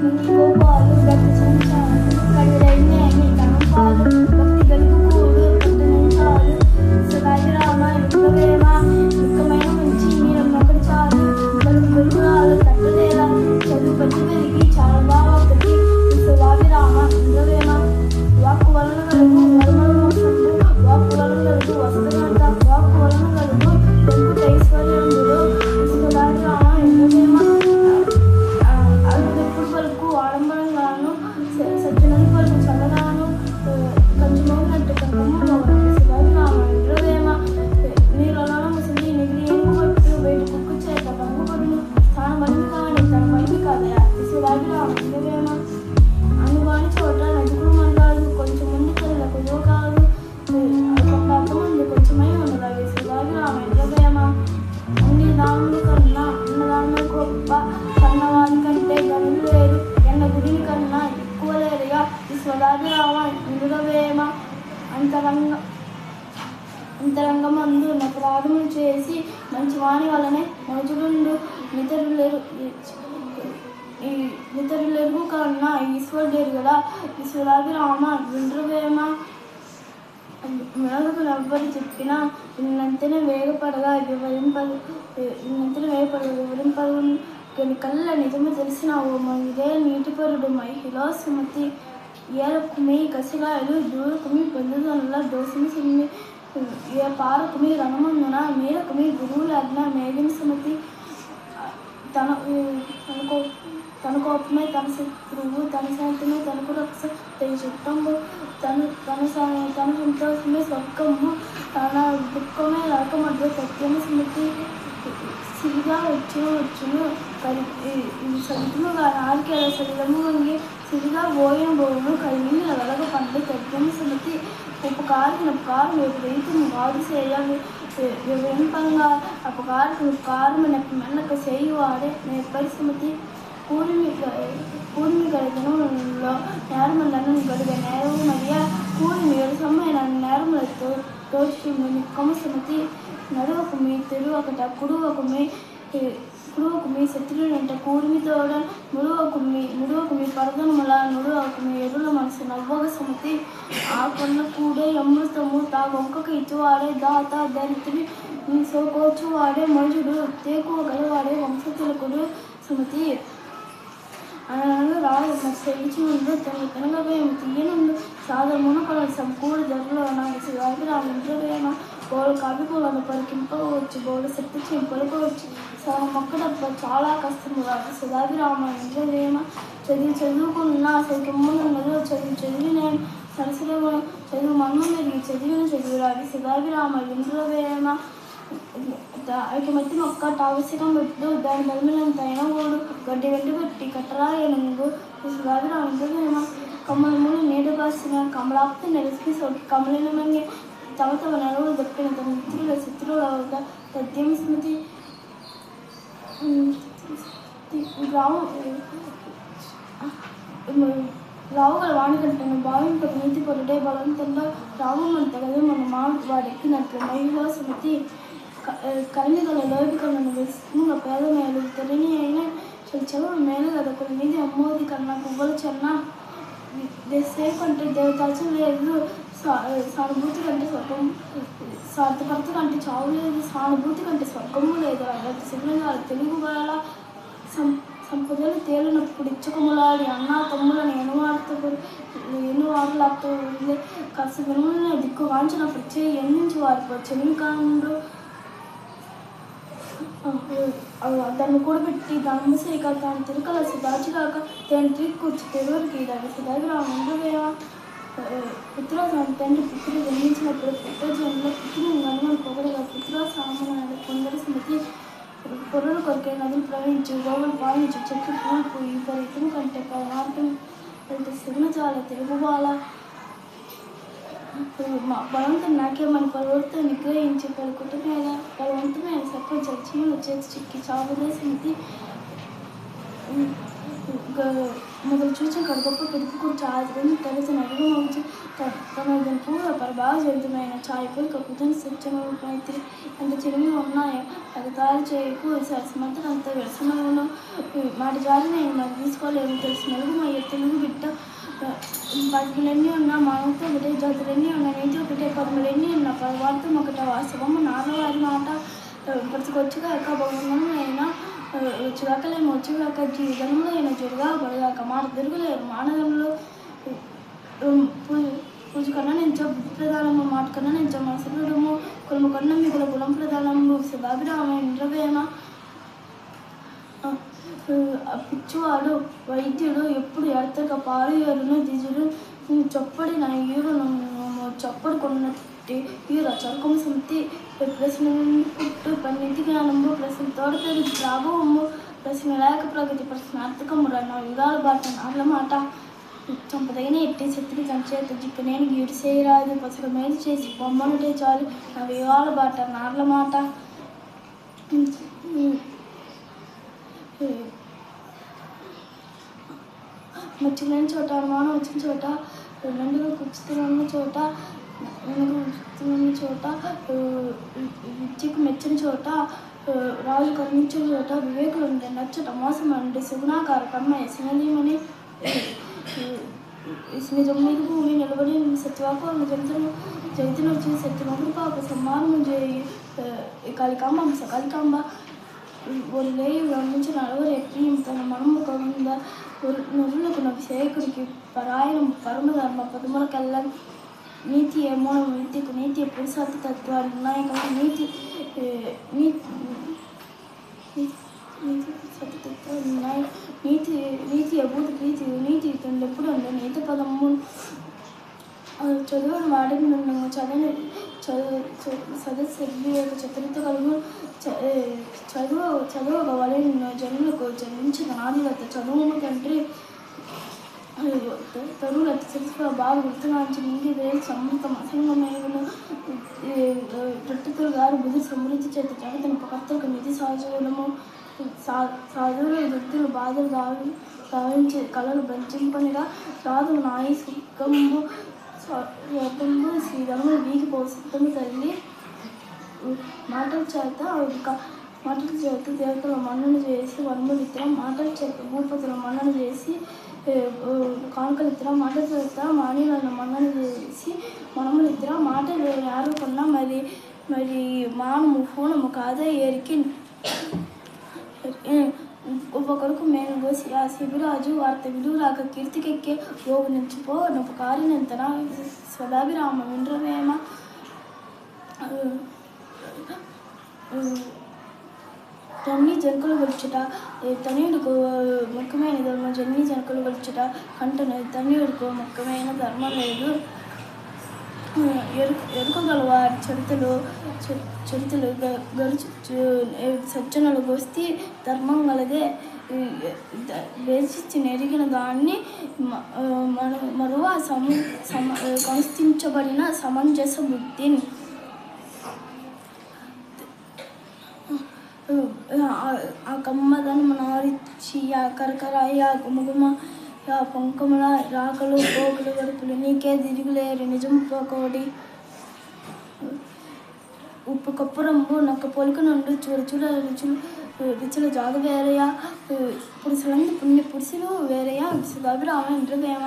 గోపాలు భక్తి సంచాలు కడిరైన పాలు భక్తి గలుగు కూడు పట్టణంచాలు సదాగి రామ యుగవేమ దుఃఖమైన మంచి మీరమ్మొకటి చాలు గలుగు గలుగురాలు తట్టలేలా చదువు పట్టి పెరిగి చాలా బాగా ఒకటి సదాగి రామ యుగవేమ వాక్కు వలన గలుగు వరమలు వాక్కు వలన గలుగు వస్త్రగంట వాక్కు వలన గలుగు వెంకుట ఐశ్వర్యములు సదాగి రామ యుగవేమ అడుగుదెప్పుడు పలుకు ఆడంబరంగాను సజ్జనని పలుకు చల్లగాను కంచుమోగినట్టు కనకమ్మ సదాగి రామ యుగవేమ నీళ్ళలో ముసలి నెగిరి ఎంగుబట్టు వేడి కుక్కు చేత భంగపడును స్థాన మహిమి కాని తన మహిమి కాదయా సదాగి రామ యుగవేమ అనుగాని చోట నదుకులు మందాలు కొంచెం ముందు కదల కుదువ కాదు కొంతమంది కొంచెమై ఉండదు సదాగి రామ యుగవేమ అన్ని దాముల కన్నా అన్నదానం గొప్ప కన్నవాని కంటే గనులు లేరు ఎన్న గుడిని కన్నా ఎక్కువ లేరుగా ఈ సదాగి రామ యుగవేమ అంతరంగమందు నపరాధములు చేసి మంచివాని వలనే మనుషులుండు నితరులెరుగు కన్నా ఈశ్వరుడేరు కదా ఈ సదాగి రామ యుగవేమ మెలకులు ఎవ్వరు చెప్పినా ఇన్నంతనే వేగపడగా వివరింపదు కళ్ళ నిజము తెలిసిన ఓ ఇదే నీటిపరుడు మహిళ సుమతి ఏలకుమి కసిగాయలు దూరకుమి పొందుదల దోషమి సిమ్మి ఏ పారకుమి రణమందున మీరకుమి గురువుల అజ్ఞ మేఘిన సుమతి తన కోపమే తన శత్రువు తన శాంతమే తనకు రక్ష తన చుట్టము తన సంతోషమే స్వర్గము తన దుఃఖమే నరకమధ్య సత్యము స్మృతి సిరిగా వచ్చును సత్యముగా నారికేల శరీరము వంగి సిరిగా పోయిన బోవును కలిగి వెలగ పండ్లు సత్యము స్మృతి ఉపకారం విపరీతము వాడు చేయాలి వివరింపంగా అపకారము మెల్లక చేయువాడే నేర్పరి స్మృతి కూర్మి గడిదనంలో నేరములను గడిగ నేరము మరియ కూర్మి ఎరుసమైన నేరములతో తోచుండు నిక్కము సుమతి నడువకుమి తెరువకట కుడువకుమి శత్రువులంట కూర్మి తోడ ముడువకుమి పరదముల నుడువకుమి ఎరుల మనసు నవ్వగ సుమతి ఆ కొన్న కూడే అమృతము తా వంకకు ఇచ్చువాడే దాత దరిద్రుని సోకోచువాడే మనుషుడు తేకువ గలవాడే వంశతిలకుడు సుమతి అనగా రాదు సెలిచి ఉండు తెనగవేమ తీయనుండు సాధమున కొల సంపూర్ణ ధరలో నాకు సదాగి రామ యుగవేమ బోడు కాపిపోలను పరికింపవచ్చు బోడు శక్తి చింపలుకోవచ్చు మొక్కడబ్బ చాలా కష్టము సదాగి రామ యుగవేమ చదువుకున్న సైకమ్మున్నదో చదివి నేను సరసలో చదువు మన్ను మెరిగి చదివిన రావి సదాగి రామ యుగవేమ ఐకమత్తి మొక్క టావసికం పెట్టు దాని బలమినంత అయినగోడు గడ్డి వెండి పెట్టి కట్టరాయనంగు సదాగి రామ యుగవేమ కమలములు నీడు కాసిన కమలాప్తి నెలసి సోకి కమలిన మంగి తమ నలుగురు దప్పిన తమ శత్రువుల తథ్యం స్మృతి రావుగల వాణికంటను భావింప నీతి పొరుడే బలవంతంగా రావమంత కదా మన వాడెక్కినట్లు మహిళ స్మృతి కలిగల లోపికలను విస్ముల పేద మేలు తెరని అయిన చదువు మేలు కదా కొన్ని మీది అమ్మోది కన్నా పువ్వులు చెన్న సేకంటే దేవతాచం లేదు సానుభూతి కంటే స్వర్గం స్వార్థకర్త కంటే చావు లేదు సానుభూతి కంటే స్వర్గము లేదు అలాంటి సిగ్నగా తెలుగు వేళ సంపదలు తేలినప్పుడు ఇచ్చకములాడి అన్నా తమ్ములను ఎనువారులాతో కసి వినులని దిక్కు వాంచినప్పుడు చేయి ఎన్నించి వారిపో చెలికాండ్రు దాన్ని కూడబెట్టి దాని ముసేక దాని తిరకలసి దాచిగాక దాని తిరిగి కూర్చి తెరువురికి దాని సదాగి రామ యుగవేమ పుత్రోజనం తండ్రి పుత్రుడు జన్మించినప్పుడు పుత్రోజనంలో పుత్రుని గణమని పొగడగా పుత్రోత్సాహమైన కొందరి స్మృతి పొరుల కొరికే నదులు ప్రవహించి గోవులు పాలించి చెట్లు పూల్పు విపరీతం కంటే పరమార్థం అంటే సిగ్నజాల తెలుగుబాల బలవంతం నాకేమని పలువురితో నిగ్రహించి బలవంతమైన సర్పంచ్ జీవులు చేతి చిక్కి చావుదే స్మృతి మొదలు చూచి కడగొప్ప పెరుగు చాదని తెలిసిన అడుగుమవుచు తన పూల ప్రభావజంతమైన ఛాయకులు కప్పుదని సత్యము మైత్రి ఎంత చిరుమి ఉన్నాయో ఎగతాళి చేయకు సరస్మంతనంత వ్యసనమును మాట జారి నేను మరి తీసుకోలేము తెలిసి నలుగుమయ్య తెలుగు బిడ్డ పదములన్నీ ఉన్నా మానవతో ఒకటే జాతులన్నీ ఉన్నా నీతి ఒకటే పదములన్నీ ఉన్నా పదవార్థం ఒకట వాస్తవము నాన్నవారి మాట బ్రతికొచ్చుగా ఎక్క భగవను అయినా వచ్చుగాకలేము వచ్చుగాక జీవితంలో అయినా జరుగా పడగాక మాట తిరుగులేరు మానవంలో పూజ కన్నా నేను బుద్ధి ప్రధానము మాట కన్నా నేను మనసుడము కులము కన్నా మిగుల కులం ప్రధానము శుభాభిరామ ఇంద్రవేమ పిచ్చివాడు వైద్యుడు ఎప్పుడు ఎడతక పారు ఏరును దిజుడు చొప్పడి నా ఈరును చప్పడు కొన్నట్టి ఈర చరకము సంతి ప్రశ్న పుట్టు పన్నిటి జ్ఞానము ప్రశ్న తోడతేరు లాభము ప్రశ్న లేక ప్రగతి ప్రశ్నార్థకము నా యుగాల బాట నాళ్ళ మాట చంపదగిన ఎట్టి శక్తికి సంచేత జిక్కు నేను గీడు చేయరాదు పసలు మేలు చేసి బొమ్మనుంటే చాలు నా యుగాల బాట నాళ్ళ మాట మచ్చిలేని చోట అనుమానం వచ్చిన చోట మెండుగా కుచ్చుతున్న చోట చోట విద్యకు మెచ్చిన చోట రాజు కరుణించిన చోట వివేకులు ఉండే నచ్చట మోసం అండి సుగుణాకార కమ్మయ్య సినదీమని నిజం మీద భూమి నిలబడి సత్యవాకు జగతిని వచ్చి సత్యమగుడు పాప సమ్మానము చేయి కాళికాంబ హంస కాళికాంబ ఒళ్ళే గమనించిన నలుగురు ఎక్కి తన మనము కవింద నురులకు నభిషేకుడికి పరాయణం పరమధర్మ పదములకెల్ల నీతి ఏమో నీతికు నీతి పురుషార్థ తత్వాలు ఉన్నాయి కదా నీతి సత్యతత్వాలు ఉన్నాయి నీతి అభూత ప్రీతి నీతి ఎప్పుడు ఉంది నీతి పదము చదువుని వాడిని నుండి సదస్సు చతురిత కలుగు చదువు వలన జనులకు జన్మించిన నాదిలత చదువును తండ్రి తరువులత శిల్ప బాగా గుర్తుగాంచి నీటి వేలు సమృతం అసంగమేగులు రొట్టెతులు గారు బుద్ధి సమృద్ధి చేత జగతని పకర్తలకు నిధి సాధువులము సాధువుల వృద్ధులు బాధలు గావించి కళలు బంచింపనిగా రాదు నాయి సుఖంబు స్వతంబు శ్రీరములు వీగిపో సిద్ధము తల్లి మాటల చేత దేవతల మన్నను చేసి వనములిత్తం మాటల చేత భూపతుల మన్నను చేసి కానుకలిత్తం మాటల చేత మానవులను మన్నను చేసి మనములిత్తం మాటలు యారు కొన్నా మరి మానము ఫోనము కాదా ఏరికి ఒక్కొక్కరికి మేను పోసి ఆ శిబిరాజు వార్త విలువరాక కీర్తికెక్కే యోగు నిలిచిపో నొపకారినంతన స్వదాభిరామ విండ్రవేమ జన్ని జంకులు గొలుచుట తనయుడుకు ముఖ్యమైన ధర్మం జన్ని జంకులు గొలుచుట కంటను తనయుడుకు ముఖ్యమైన ధర్మం లేదు ఎరుకగలవారి చరితలు గరుచు సజ్జనులు గోస్తి ధర్మం గలదే వేసి నెరిగిన దాన్ని మరువ సంస్థించబడిన సమంజస బుద్ధిని ఆ కమ్మదను నారిచి ఆ కరకరాయి ఆ గుమగుమ ఆ పొంకముల రాకలు పోకులు గడుపులు నీకే తిరుగులేరు నిజం పోకోడి ఉప్పు కప్పురంబు నొక్క పొలుక నుండి చూడ రుచుల జాగ వేరయా పురుషులందు పుణ్య పురుషులు వేరయా సుధాభిరామ ఇంద్రవేమ